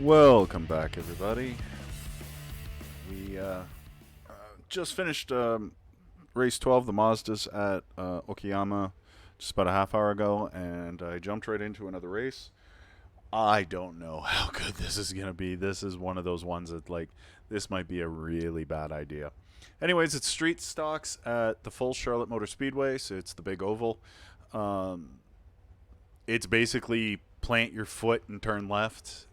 Welcome back, everybody. We just finished race 12, the Mazdas at Okayama, just about a half hour ago, and I jumped right into another race. I don't know how good this is going to be. This is one of those ones that, like, this might be a really bad idea. Anyways, it's street stocks at the full Charlotte Motor Speedway, so it's the big oval. It's basically plant your foot and turn left.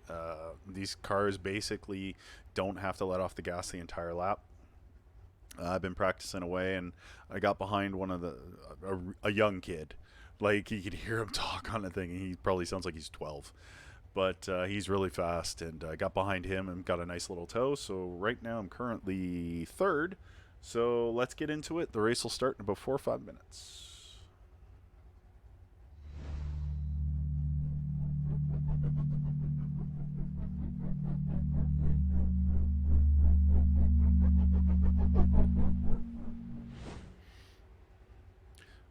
These cars basically don't have to let off the gas the entire lap. I've been practicing away, and I got behind one of a young kid. Like, you could hear him talk on the thing, and he probably sounds like he's 12. But he's really fast, and I got behind him and got a nice little tow. So right now I'm currently third. So let's get into it. The race will start in about 4 or 5 minutes.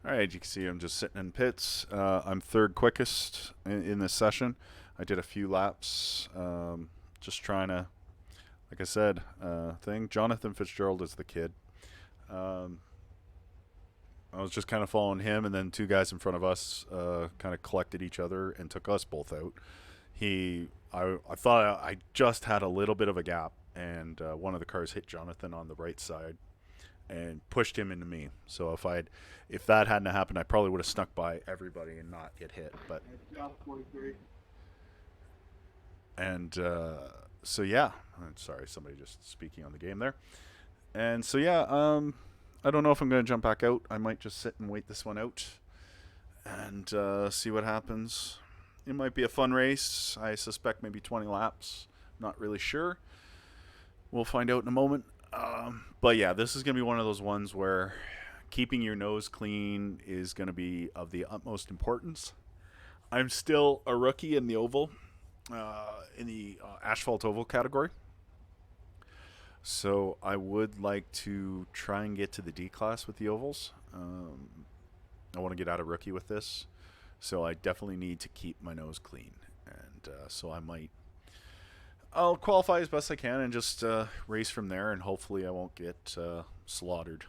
Alright, you can see I'm just sitting in pits. I'm third quickest in this session. I did a few laps, just trying to, like I said, thing. Jonathan Fitzgerald is the kid. I was just kind of following him, and then two guys in front of us kind of collected each other and took us both out. I thought I just had a little bit of a gap, and one of the cars hit Jonathan on the right side and pushed him into me. So if that hadn't happened, I probably would have snuck by everybody and not get hit. But so yeah, I'm sorry, somebody just speaking on the game there. And so yeah, I don't know if I'm going to jump back out. I might just sit and wait this one out and see what happens. It might be a fun race. I suspect maybe 20 laps. Not really sure. We'll find out in a moment. But yeah, this is going to be one of those ones where keeping your nose clean is going to be of the utmost importance. I'm still a rookie in the oval, in the asphalt oval category. So I would like to try and get to the D class with the ovals. I want to get out of rookie with this. So I definitely need to keep my nose clean. And so I'll qualify as best I can and just race from there, and hopefully I won't get slaughtered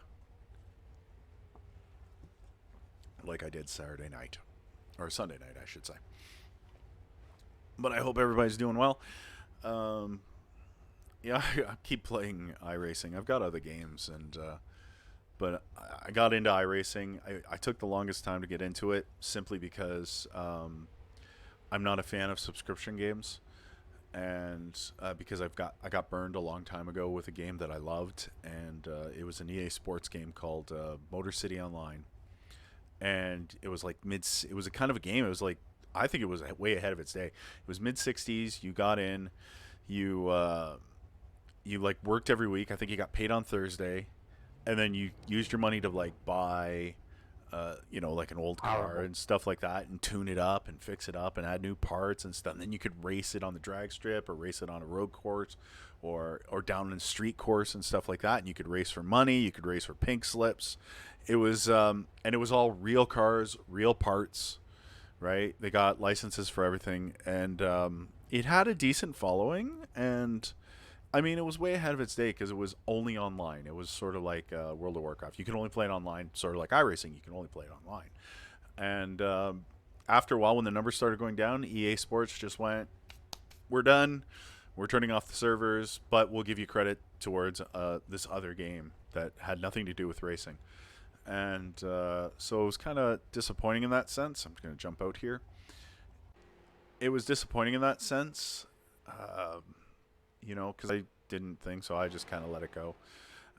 like I did Saturday night. Or Sunday night, I should say. But I hope everybody's doing well. Yeah, I keep playing iRacing. I've got other games, but I got into iRacing. I took the longest time to get into it simply because I'm not a fan of subscription games. And because I got burned a long time ago with a game that I loved, and it was an EA Sports game called Motor City Online, and it was like it was a kind of a game. It was like, I think it was way ahead of its day. It was mid '60s. You got in, you like worked every week. I think you got paid on Thursday, and then you used your money to like buy like an old car and stuff like that, and tune it up and fix it up and add new parts and stuff. And then you could race it on the drag strip or race it on a road course or down in a street course and stuff like that. And you could race for money. You could race for pink slips. It was and it was all real cars, real parts, right? They got licenses for everything, and it had a decent following. And I mean, it was way ahead of its day because it was only online. It was sort of like World of Warcraft. You can only play it online, sort of like iRacing. You can only play it online. And after a while, when the numbers started going down, EA Sports just went, we're done. We're turning off the servers, but we'll give you credit towards this other game that had nothing to do with racing. And so it was kind of disappointing in that sense. I'm going to jump out here. It was disappointing in that sense. Because I didn't think so. I just kind of let it go.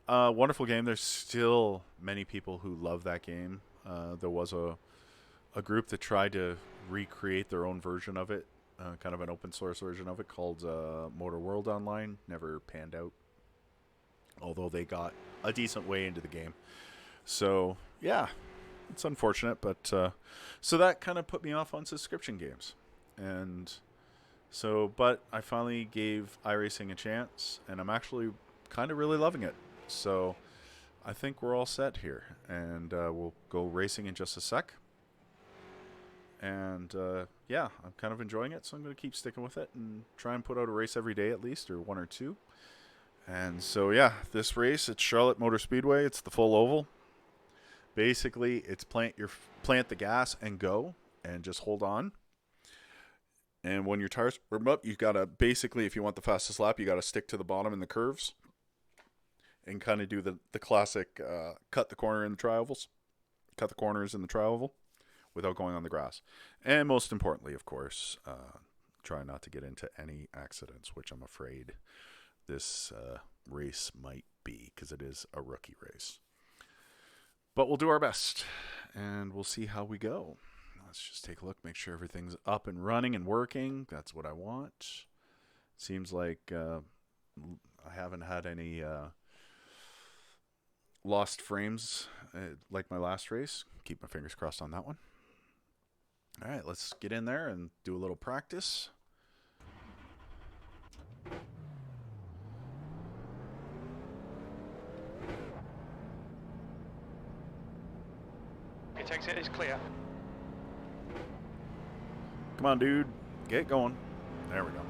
Wonderful game. There's still many people who love that game. There was a group that tried to recreate their own version of it, kind of an open source version of it called Motor World Online. Never panned out, although they got a decent way into the game. So, yeah, it's unfortunate. But so that kind of put me off on subscription games. And so, but I finally gave iRacing a chance, and I'm actually kind of really loving it. So I think we're all set here, and we'll go racing in just a sec. And yeah, I'm kind of enjoying it, so I'm going to keep sticking with it and try and put out a race every day at least, or one or two. And so, yeah, this race, it's Charlotte Motor Speedway. It's the full oval. Basically, it's plant the gas and go, and just hold on. And when your tires warm up, you got to basically, if you want the fastest lap, you got to stick to the bottom in the curves and kind of do the classic cut the corner in the tri-ovals. Cut the corners in the tri-oval without going on the grass. And most importantly, of course, try not to get into any accidents, which I'm afraid this race might be, because it is a rookie race. But we'll do our best, and we'll see how we go. Let's just take a look, make sure everything's up and running and working. That's what I want. Seems like I haven't had any lost frames like my last race. Keep my fingers crossed on that one. All right, let's get in there and do a little practice. It takes it, it's clear. Come on, dude. Get going. There we go.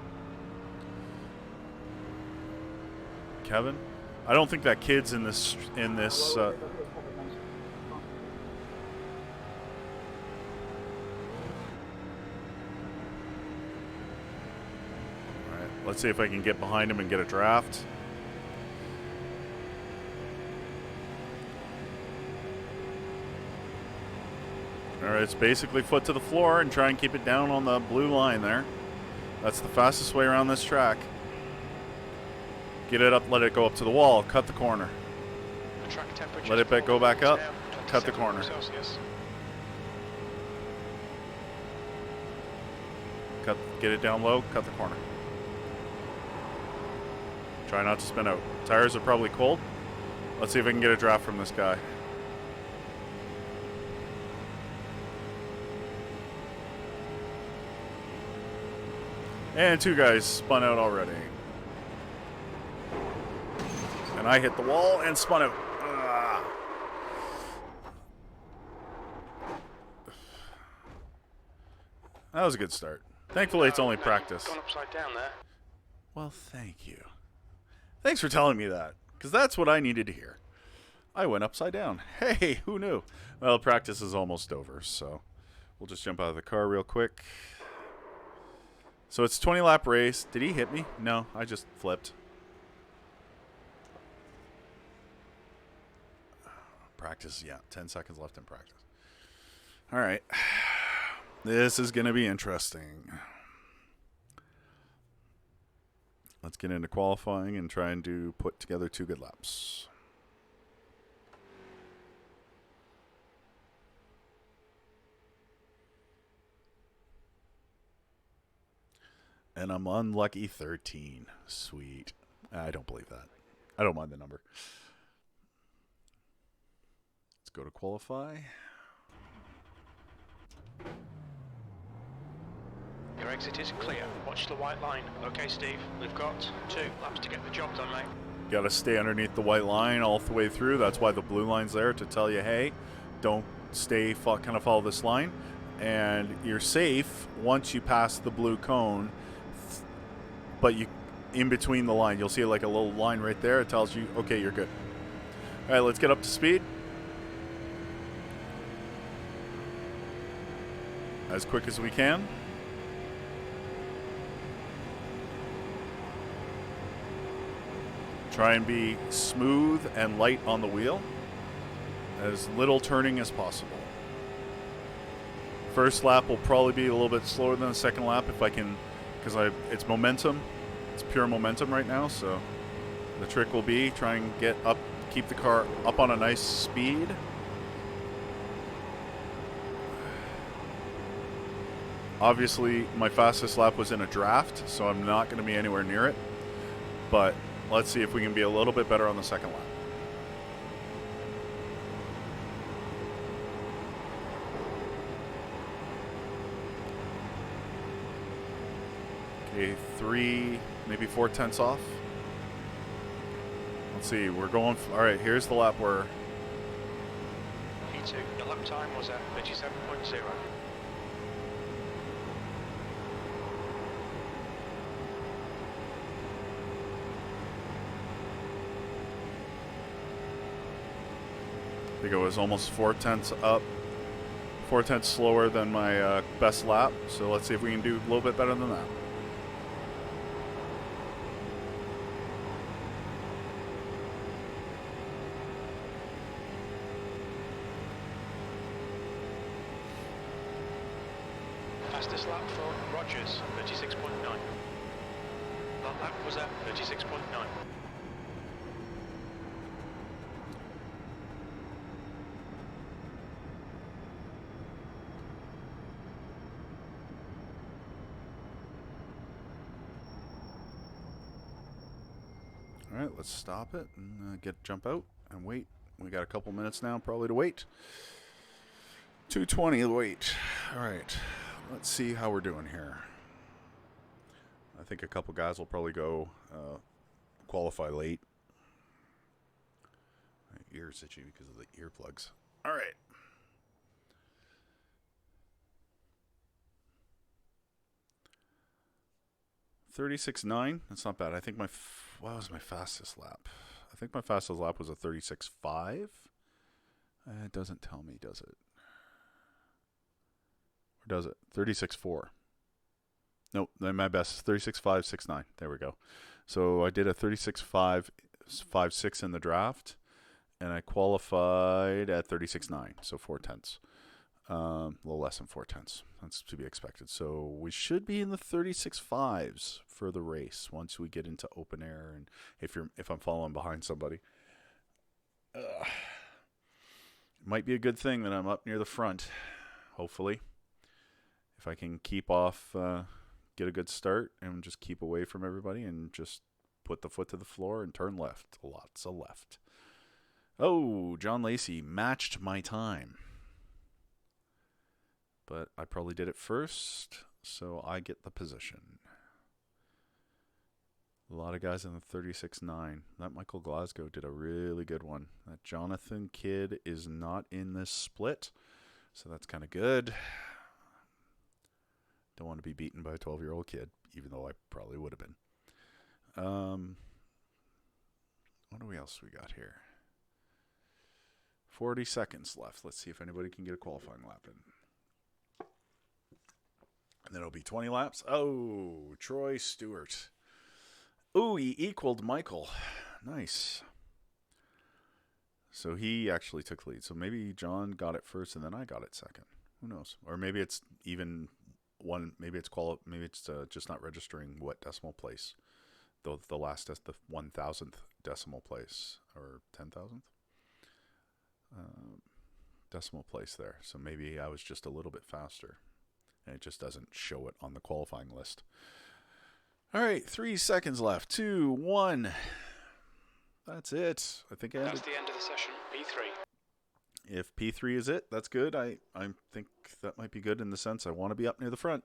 Kevin? I don't think that kid's in this Alright, let's see if I can get behind him and get a draft. Alright, it's basically foot to the floor and try and keep it down on the blue line there. That's the fastest way around this track. Get it up, let it go up to the wall, cut the corner. The track temperature Let it go back up, cut the corner. Get it down low, cut the corner. Try not to spin out. Tires are probably cold. Let's see if I can get a draft from this guy. And two guys spun out already. And I hit the wall and spun out. That was a good start. Thankfully, it's only practice. Gone upside down there. Well, thank you. Thanks for telling me that, because that's what I needed to hear. I went upside down. Hey, who knew? Well, practice is almost over, so we'll just jump out of the car real quick. So it's a 20-lap race. Did he hit me? No, I just flipped. Practice, yeah, 10 seconds left in practice. All right. This is going to be interesting. Let's get into qualifying and try and put together 2 good laps. And I'm unlucky 13. Sweet. I don't believe that. I don't mind the number. Let's go to qualify. Your exit is clear. Watch the white line. Okay, Steve, we've got 2 laps to get the job done, mate. Got to stay underneath the white line all the way through. That's why the blue line's there, to tell you, hey, don't stay, kind of follow this line. And you're safe once you pass the blue cone, but you, in between the line, you'll see like a little line right there. It tells you, okay, you're good. All right, let's get up to speed. As quick as we can. Try and be smooth and light on the wheel. As little turning as possible. First lap will probably be a little bit slower than the second lap if I can, because it's momentum. It's pure momentum right now, so the trick will be try and get up, keep the car up on a nice speed. Obviously, my fastest lap was in a draft, so I'm not going to be anywhere near it. But let's see if we can be a little bit better on the second lap. Okay, 3, maybe 4 tenths off. Let's see, we're going, all right, here's the lap where... P2, your lap time was at 37.0. I think it was almost 4/10 up. 4/10 slower than my best lap. So let's see if we can do a little bit better than that. Fastest lap for Rogers, 36.9. That lap was at 36.9. All right, let's stop it and jump out and wait. We got a couple minutes now probably to wait. 2:20 to wait. All right, let's see how we're doing here. I think a couple guys will probably go qualify late. My ears itchy because of the earplugs. All right. $36.9. That's not bad. I think what was my fastest lap? I think my fastest lap was a 36.5. It doesn't tell me, does it? Or does it? 36.4. Nope, my best 36.569. There we go. So I did a 36.556 in the draft, and I qualified at 36.9, so 4/10. A little less than 4/10. That's to be expected. So we should be in the 36.5s for the race once we get into open air, and if I'm following behind somebody. It might be a good thing that I'm up near the front, hopefully. If I can keep off, get a good start, and just keep away from everybody, and just put the foot to the floor and turn left. Lots of left. Oh, John Lacey matched my time. But I probably did it first, so I get the position. A lot of guys in the 36.9. That Michael Glasgow did a really good one. That Jonathan kid is not in this split, so that's kind of good. Don't want to be beaten by a 12-year-old kid, even though I probably would have been. What else we got here? 40 seconds left. Let's see if anybody can get a qualifying lap in. And then it'll be 20 laps. Oh, Troy Stewart. Oh, he equaled Michael. Nice. So he actually took lead. So maybe John got it first and then I got it second. Who knows? Or maybe it's even one. Maybe it's just not registering what decimal place. The 1,000th decimal place or 10,000th decimal place there. So maybe I was just a little bit faster. And it just doesn't show it on the qualifying list. All right, 3 seconds left. 2, 1. That's it. I think that's the end of the session. P3. If P3 is it, that's good. I think that might be good in the sense I want to be up near the front.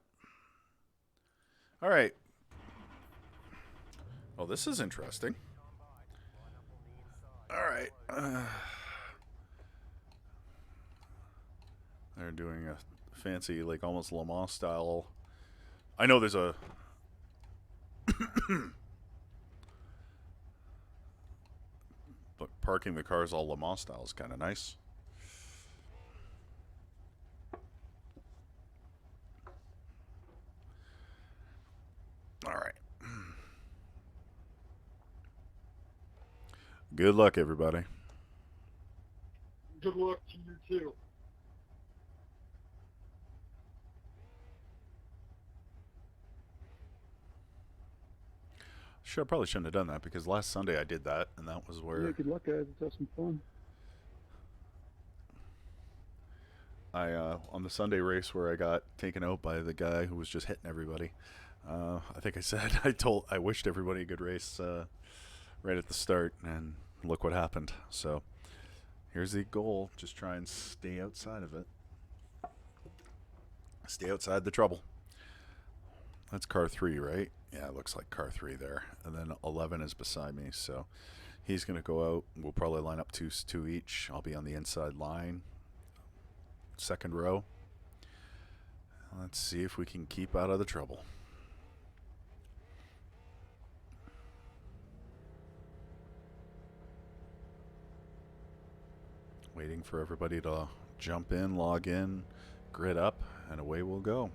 All right. Oh, this is interesting. All right. They're doing a fancy, like almost Le Mans style. I know there's a but parking the cars all Le Mans style is kind of nice. All right. Good luck, everybody. Good luck to you too. Sure, I probably shouldn't have done that because last Sunday I did that, and that was where. Yeah, good luck, guys. Let's have some fun. On the Sunday race where I got taken out by the guy who was just hitting everybody. I think I said I wished everybody a good race right at the start, and look what happened. So here's the goal: just try and stay outside of it. Stay outside the trouble. That's car 3, right? Yeah, it looks like car 3 there. And then 11 is beside me, so he's going to go out. We'll probably line up two each. I'll be on the inside line. Second row. Let's see if we can keep out of the trouble. Waiting for everybody to jump in, log in, grid up, and away we'll go.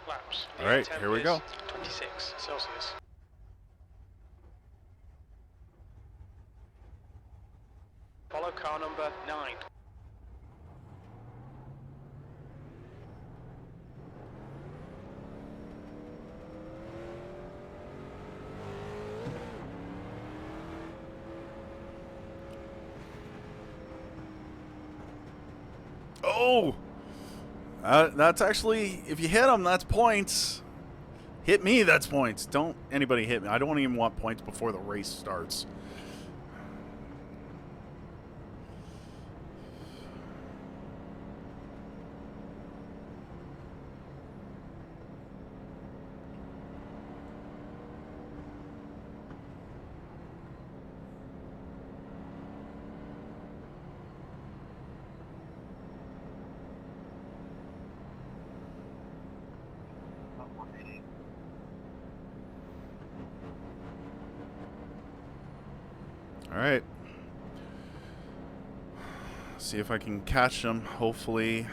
Laps. All right, here we go. 26 Celsius. Follow car number 9. Oh! That's actually, if you hit them, that's points. Hit me, that's points. Don't anybody hit me. I don't even want points before the race starts. Alright. See if I can catch them, hopefully.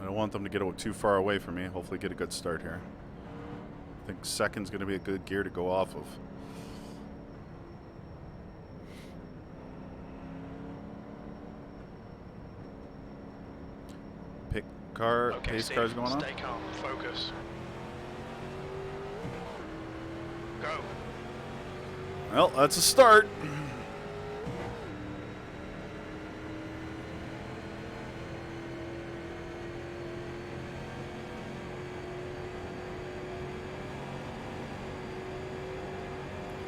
I don't want them to get too far away from me. Hopefully get a good start here. I think second's going to be a good gear to go off of. Pick car, Okay, pace Steve, car's going on. Stay calm, focus. Go. Well, that's a start.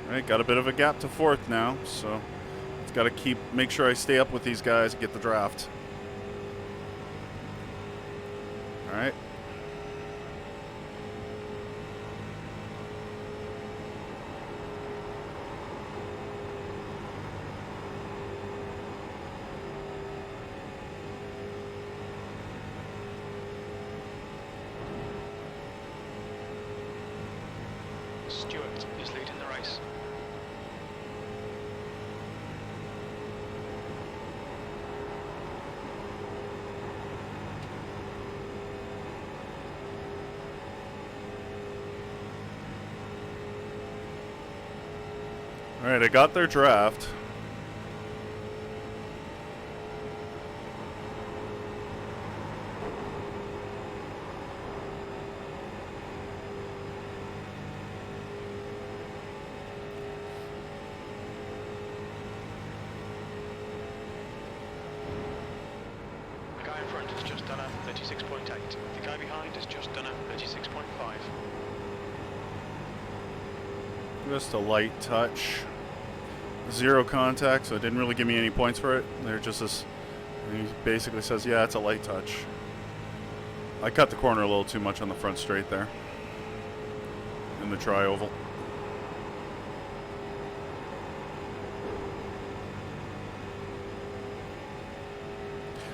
All right, got a bit of a gap to fourth now, so it's got to make sure I stay up with these guys and get the draft. All right. Stewart is leading the race. All right, I got their draft. The guy in front has just done a 36.8. The guy behind has just done a 36.5. Just a light touch. Zero contact, so it didn't really give me any points for it. They're just this. He basically says, yeah, it's a light touch. I cut the corner a little too much on the front straight there. In the tri-oval.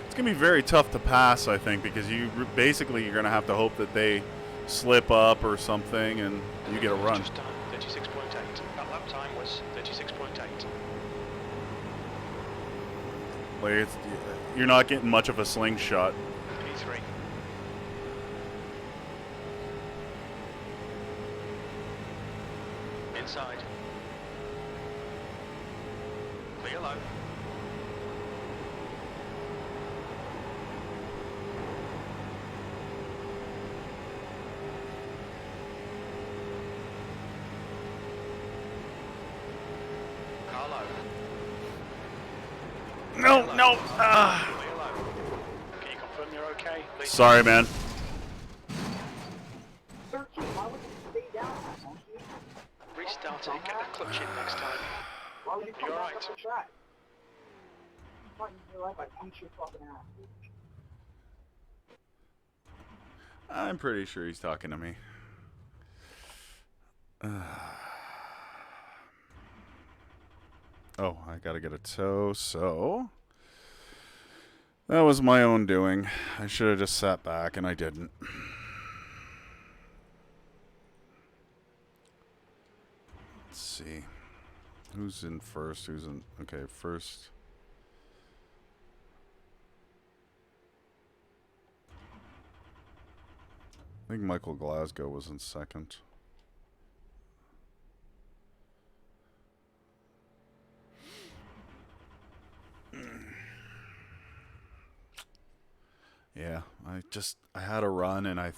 It's going to be very tough to pass, I think, because you're going to have to hope that they slip up or something and you get a run. Just done 36.8. That lap time was 36.8. Like you're not getting much of a slingshot. P3. Inside. Clear low. Car low. No. Clear low. Can you confirm you're okay? Lead Sorry, man. 13, why would you stay down that monkey? Restart it, get the clutch in next time. Why would you come You're back right. up the track? I'm fighting your life, I punch your fucking ass. I'm pretty sure he's talking to me. Oh, I gotta get a tow, so... That was my own doing. I should have just sat back, and I didn't. Let's see. Who's in first? Who's in... Okay, first... I think Michael Glasgow was in second. Yeah, I had a run and I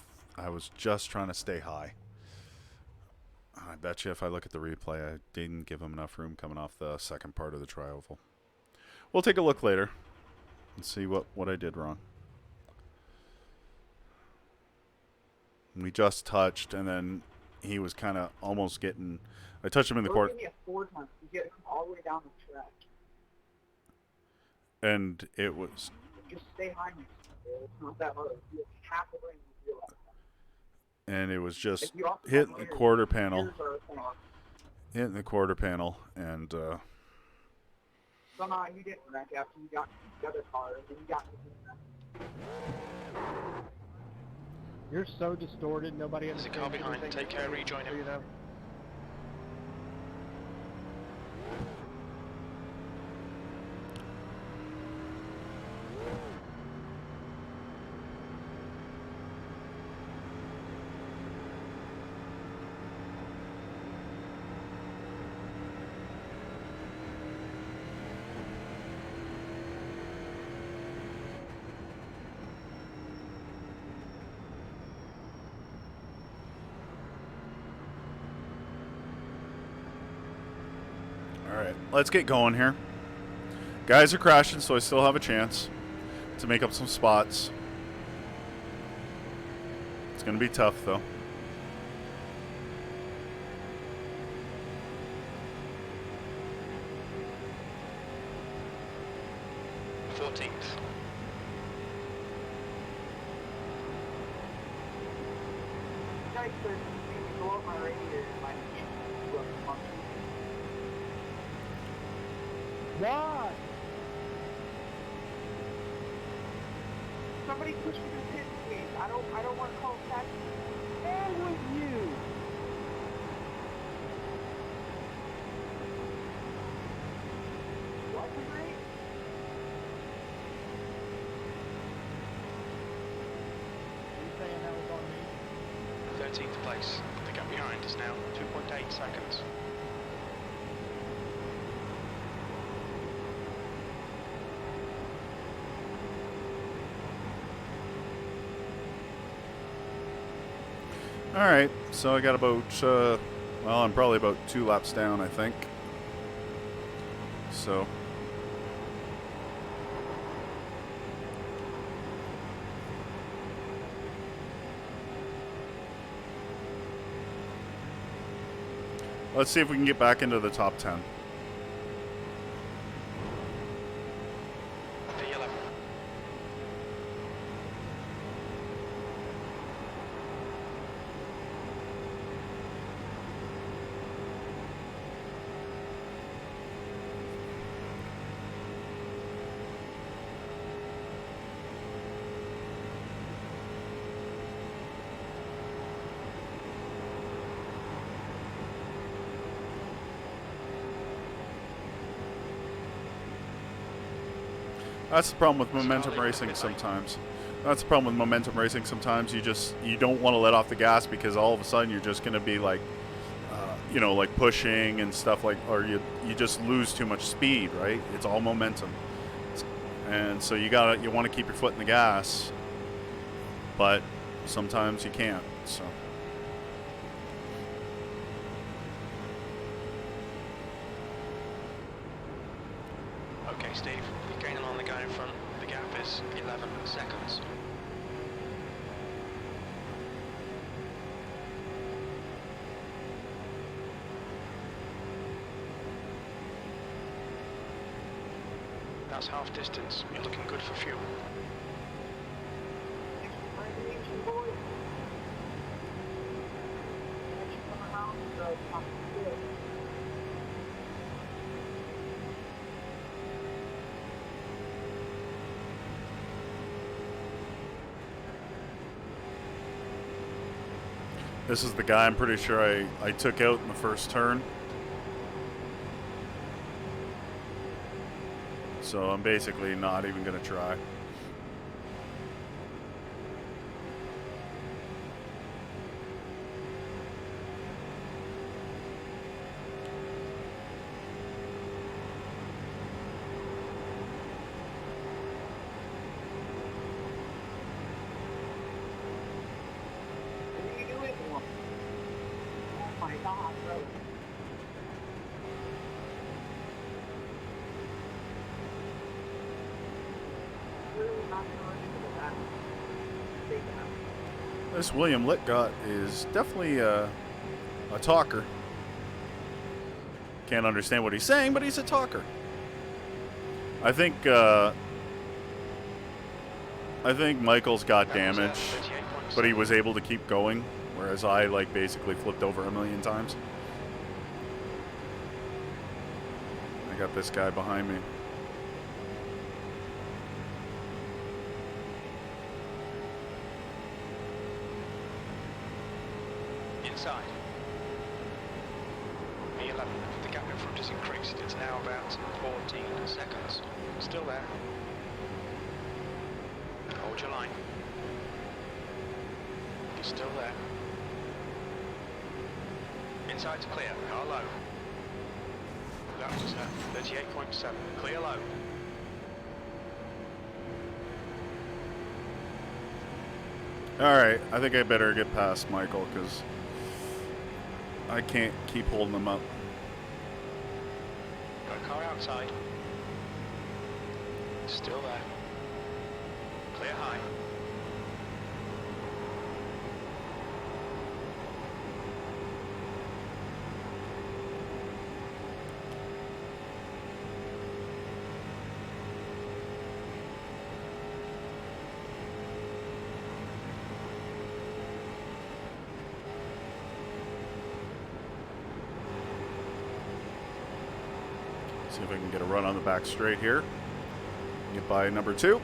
was just trying to stay high. I bet you if I look at the replay, I didn't give him enough room coming off the second part of the tri-oval. We'll take a look later and see what I did wrong. We just touched, and then he was kind of almost getting... I touched him in the corner. Give me a 4 times. You get to come all the way down the track. And it was... Just stay high next to it. It's not that hard. You have half the way you realize that. And it was just hitting the quarter panel. Hitting the quarter panel, and... Somehow you didn't wreck after you got the other car, and then you got the You're so distorted, nobody There's a car understands. behind. Take care, rejoin him. You know? Alright, let's get going here. Guys are crashing, so I still have a chance to make up some spots. It's going to be tough, though. guy said you can go up my radiator and my engine will function. Why? Somebody push me to the pit, please. I don't want to call taxi. Hell with you! What was right? Are you saying that was on me? 13th place. The gap behind is now 2.8 seconds. Alright, so I got about, well, I'm probably about 2 laps down, I think. So. Let's see if we can get back into the top 10. V11. That's the problem with momentum racing sometimes. That's the problem with momentum racing sometimes. You don't want to let off the gas because all of a sudden you're just going to be like, you know, like pushing and stuff like, or you just lose too much speed, right? It's all momentum. And so you want to keep your foot in the gas, but sometimes you can't, so. Okay, Steve, you're gaining on the guy in front. The gap is 11 seconds. That's half distance. You're looking good for fuel. My engine boy. Engine coming out, so I'm good. This is the guy I'm pretty sure I took out in the first turn. So I'm basically not even going to try. What are you doing? Oh my god, bro. Really not going into the back. Big out. This William Litgott is definitely a talker. Can't understand what he's saying, but he's a talker. I think Michael's got damage, but he was able to keep going, whereas I like basically flipped over a million times. I got this guy behind me. Inside. V11. The gap in front has increased. It's now about 14 seconds. Still there. Hold your line. You're still there. Inside's clear. Car low. That was 38.7. Clear low. Alright, I think I better get past Michael, because I can't keep holding him up. Got a car outside. Still there. Clear high. See if I can get a run on the back straight here. Get by number 2.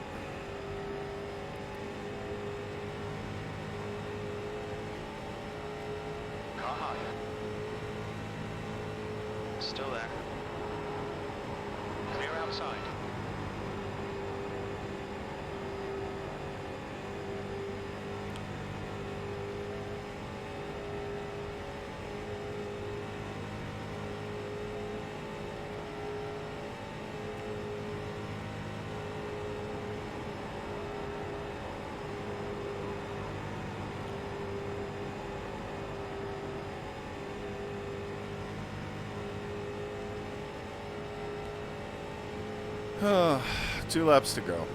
Car high. Still there. Clear outside. Two laps to go.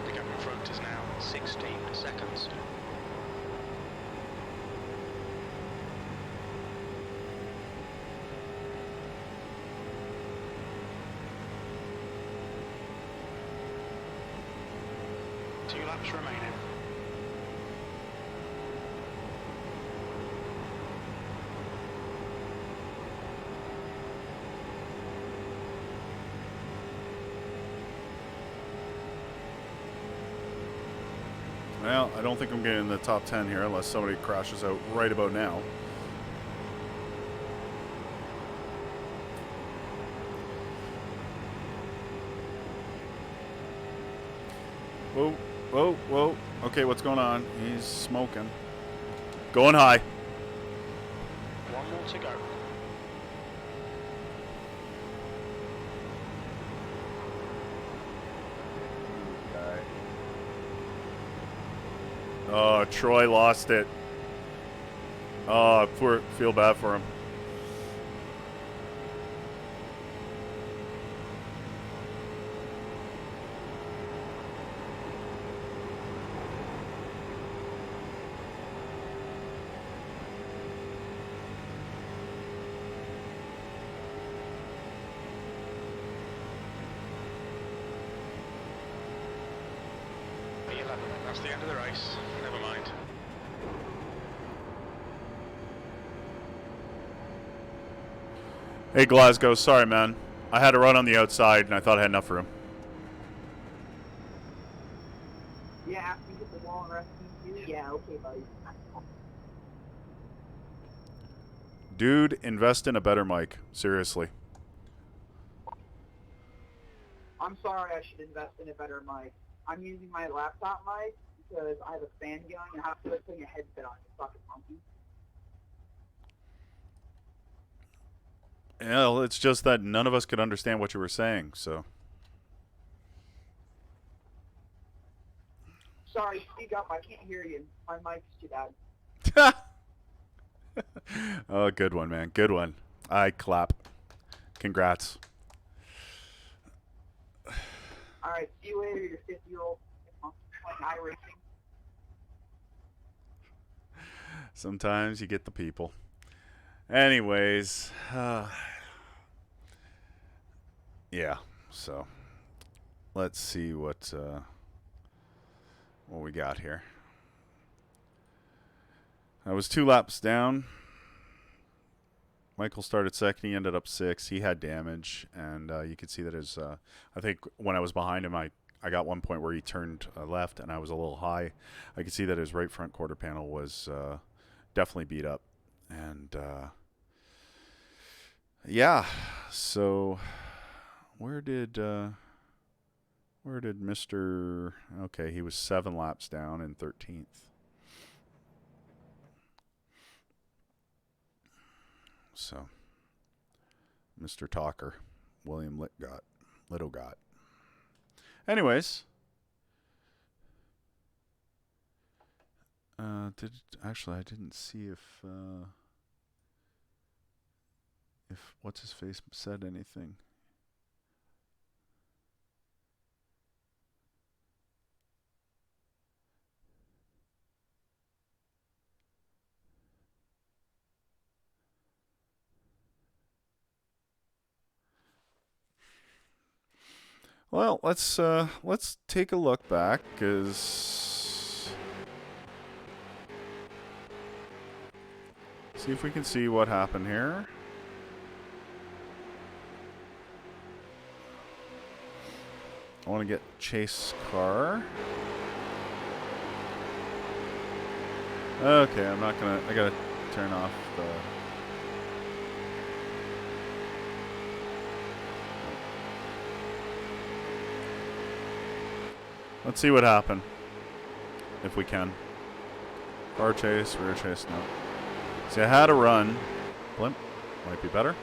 The gap in front is now 16 seconds. Two laps remaining. Well, I don't think I'm getting in the top 10 here unless somebody crashes out right about now. Whoa, whoa, whoa. Okay, what's going on? He's smoking. Going high. One more to go. Oh, Troy lost it. Oh, feel bad for him. V11. That's the end of the race. Never mind. Hey, Glasgow, sorry, man. I had to run on the outside, and I thought I had enough for him. Yeah, after you hit the wall and rescue, Yeah, okay, buddy. Dude, invest in a better mic. Seriously. I'm sorry, I should invest in a better mic. I'm using my laptop mic because I have a fan going and I have to put a headset on. You fucking monkey. Yeah, well, it's just that none of us could understand what you were saying, so. Sorry, speak up. I can't hear you. My mic's too bad. Oh, good one, man. Good one. I clap. Congrats. All right, see you later, you 50-year-old playing iRacing. Sometimes you get the people. Anyways, yeah. So let's see what we got here. I was 2 laps down. Michael started second. He ended up 6th. He had damage, and you could see that his. I think when I was behind him, I got one point where he turned left, and I was a little high. I could see that his right front quarter panel was definitely beat up, and yeah. So where did Mr. Okay, he was 7 laps down in 13th. So, Mr. Talker, William Littlegott. Anyways, actually I didn't see if what's his face said anything. Well, let's take a look back, cause see if we can see what happened here. I want to get Chase car. Okay, I'm not gonna. I gotta turn off the. Let's see what happened. If we can. Car chase, rear chase, no. See, I had a run. Blimp. Might be better.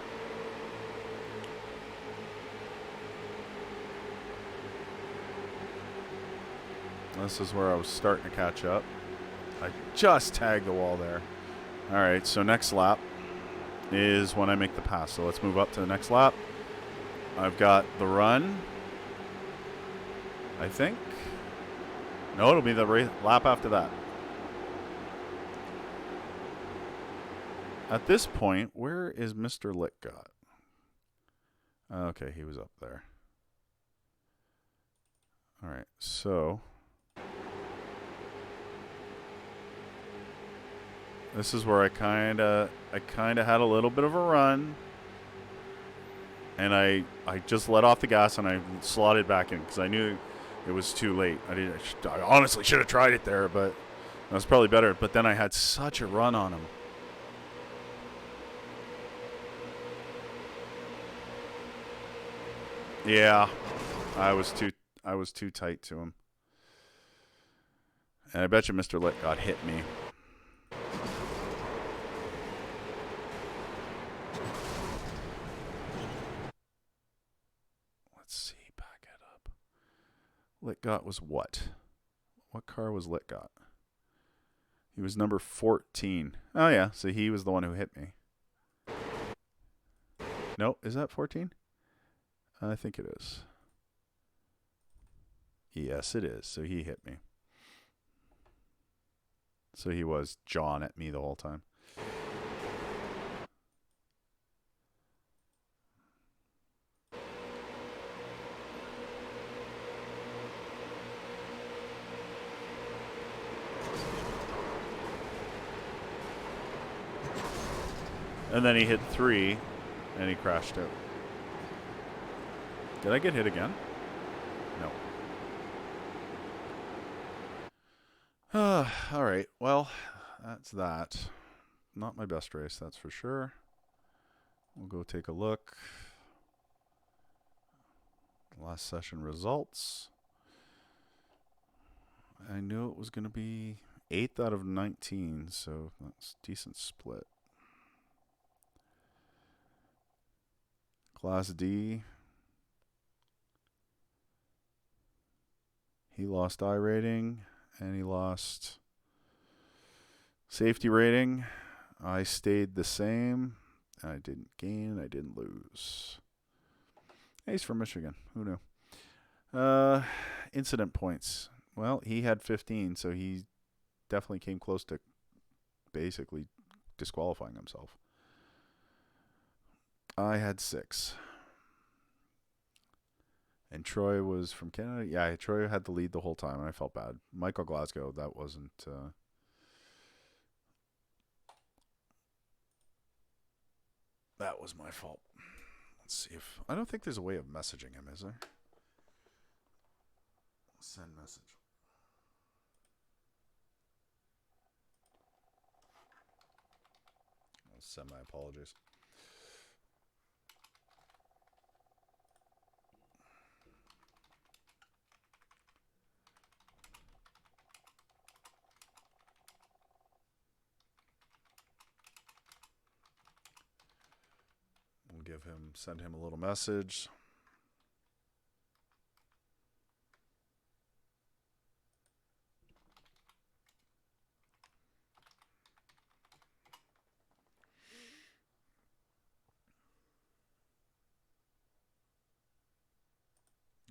This is where I was starting to catch up. I just tagged the wall there. Alright, so next lap is when I make the pass. So let's move up to the next lap. I've got the run, I think. No, it'll be the lap after that. At this point, where is Mr. Littlegott? Okay, he was up there. All right, so this is where I kind of had a little bit of a run, and I just let off the gas and I slotted back in because I knew it was too late. I honestly should have tried it there, but that was probably better. But then I had such a run on him. Yeah, I was too tight to him. And I bet you Mr. Littlegott hit me. Let's see, back it up. Littlegott was what? What car was Littlegott? He was number 14. Oh, yeah. So he was the one who hit me. No, is that 14? I think it is. Yes, it is. So he hit me. So he was jawing at me the whole time. And then he hit 3, and he crashed out. Did I get hit again? No. All right. Well, that's that. Not my best race, that's for sure. We'll go take a look. Last session results. I knew it was going to be 8th out of 19, so that's a decent split. Class D. He lost I rating, and he lost safety rating. I stayed the same. I didn't gain. I didn't lose. He's from Michigan. Who knew? Incident points. Well, he had 15, so he definitely came close to basically disqualifying himself. I had 6. And Troy was from Canada. Yeah, Troy had the lead the whole time, and I felt bad. Michael Glasgow, that wasn't... that was my fault. Let's see if... I don't think there's a way of messaging him, is there? Send message. I'll send my apologies. We'll send him a little message.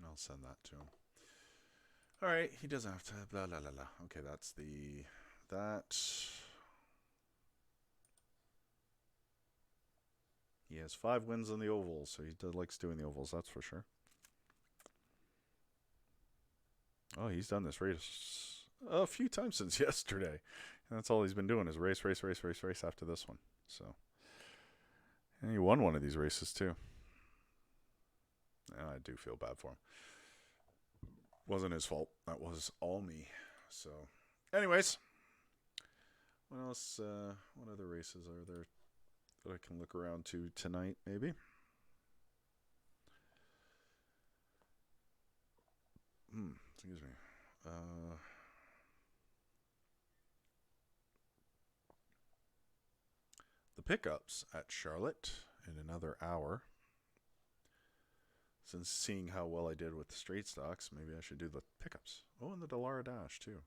I'll send that to him. All right, he doesn't have to blah blah blah blah. Okay, that's that. He has 5 wins on the ovals, so he likes doing the ovals, that's for sure. Oh, he's done this race a few times since yesterday. And that's all he's been doing is race after this one. So, and he won one of these races too. And I do feel bad for him. Wasn't his fault. That was all me. So, anyways, what else? What other races are there that I can look around to tonight, maybe? Excuse me. The pickups at Charlotte in another hour. Since seeing how well I did with the straight stocks, maybe I should do the pickups. Oh, and the Dallara Dash, too.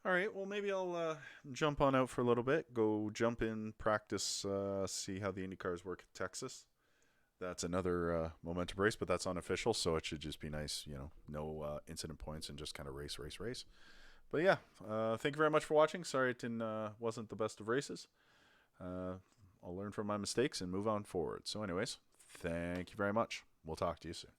All right, well, maybe I'll jump on out for a little bit, go jump in, practice, see how the IndyCars work at Texas. That's another momentum race, but that's unofficial, so it should just be nice, you know, no incident points and just kind of race. But yeah, thank you very much for watching. Sorry it wasn't the best of races. I'll learn from my mistakes and move on forward. So anyways, thank you very much. We'll talk to you soon.